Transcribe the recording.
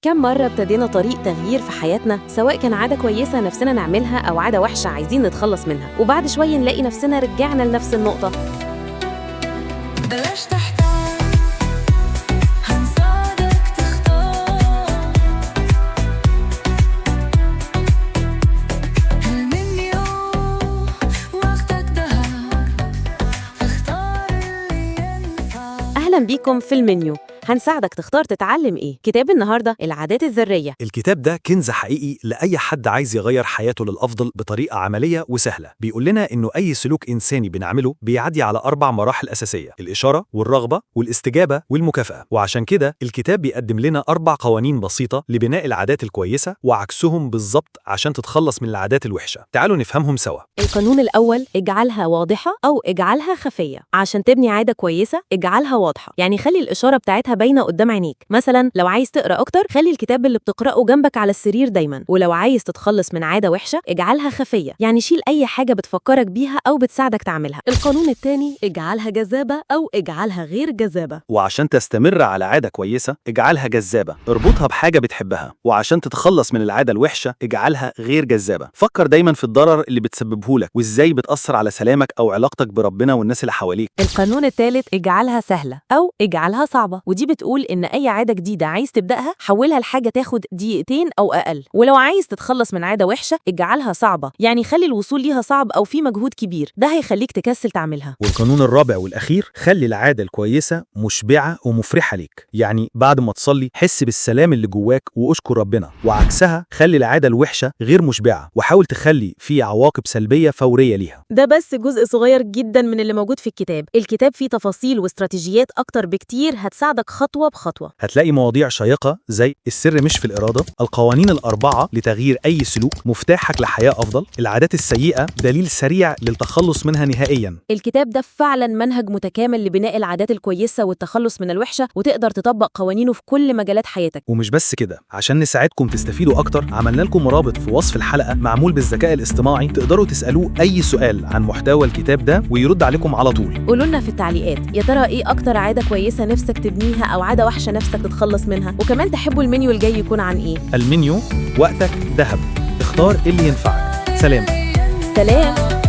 كم مرة ابتدينا طريق تغيير في حياتنا، سواء كان عادة كويسة نفسنا نعملها أو عادة وحشة عايزين نتخلص منها، وبعد شوية نلاقي نفسنا رجعنا لنفس النقطة. بلاش تحتار، هنساعدك تختار المنيو، وقتك دهب، اختار اللي ينفع. أهلاً بيكم في المنيو، هنساعدك تختار تتعلم إيه؟ كتاب النهاردة العادات الذرية. الكتاب ده كنز حقيقي لأي حد عايز يغير حياته للأفضل بطريقة عملية وسهلة. بيقول لنا إنه أي سلوك إنساني بنعمله بيعدي على 4 مراحل أساسية: الإشارة والرغبة والاستجابة والمكافأة. وعشان كده الكتاب بيقدم لنا 4 قوانين بسيطة لبناء العادات الكويسة وعكسهم بالظبط عشان تتخلص من العادات الوحشة. تعالوا نفهمهم سوا. القانون الأول: اجعلها واضحة أو اجعلها خفية. عشان تبني عادة كويسة اجعلها واضحة، يعني خلي الإشارة بتاعتها باينة قدام عينيك. مثلا لو عايز تقرأ أكتر خلي الكتاب اللي بتقرأه جنبك على السرير دايما. ولو عايز تتخلص من عادة وحشة اجعلها خفية، يعني شيل أي حاجة بتفكرك بيها أو بتساعدك تعملها. القانون الثاني: اجعلها جذابة أو اجعلها غير جذابة. وعشان تستمر على عادة كويسة اجعلها جذابة، اربطها بحاجة بتحبها. وعشان تتخلص من العادة الوحشة اجعلها غير جذابة، فكر دايما في الضرر اللي بتسببه لك وازاي بتأثر على سلامك أو علاقتك بربنا والناس اللي حواليك. القانون الثالث: اجعلها سهلة أو اجعلها صعبة، ودي بتقول إن أي عادة جديدة عايز تبدأها حولها لحاجة تاخد دقيقتين أو أقل. ولو عايز تتخلص من عادة وحشة اجعلها صعبة، يعني خلي الوصول ليها صعب أو في مجهود كبير، ده هيخليك تكسل تعملها. والقانون الرابع والأخير: خلي العادة الكويسة مشبعة ومفرحة ليك، يعني بعد ما تصلي حس بالسلام اللي جواك واشكر ربنا. وعكسها خلي العادة الوحشة غير مشبعة وحاول تخلي في عواقب سلبية فورية ليها. ده بس جزء صغير جدا من اللي موجود في الكتاب. الكتاب فيه تفاصيل واستراتيجيات أكتر بكتير هتساعدك خطوة بخطوة. هتلاقي مواضيع شيقة زي السر مش في الإرادة، القوانين ال4 لتغيير أي سلوك، مفتاحك لحياة أفضل، العادات السيئة دليل سريع للتخلص منها نهائياً. الكتاب ده فعلا منهج متكامل لبناء العادات الكويسة والتخلص من الوحشة، وتقدر تطبق قوانينه في كل مجالات حياتك. ومش بس كده، عشان نساعدكم تستفيدوا أكتر عملنا لكم رابط في وصف الحلقة معمول بالذكاء الاصطناعي، تقدروا تسألوه أي سؤال عن محتوى الكتاب ده ويرد عليكم على طول. قولوا لنا في التعليقات يا ترى ايه أكتر عادة كويسة نفسك تبنيها أو عادة وحشة نفسك تتخلص منها، وكمان تحبوا المنيو الجاي يكون عن ايه. المنيو، وقتك ذهب، اختار اللي ينفعك. سلام. سلام.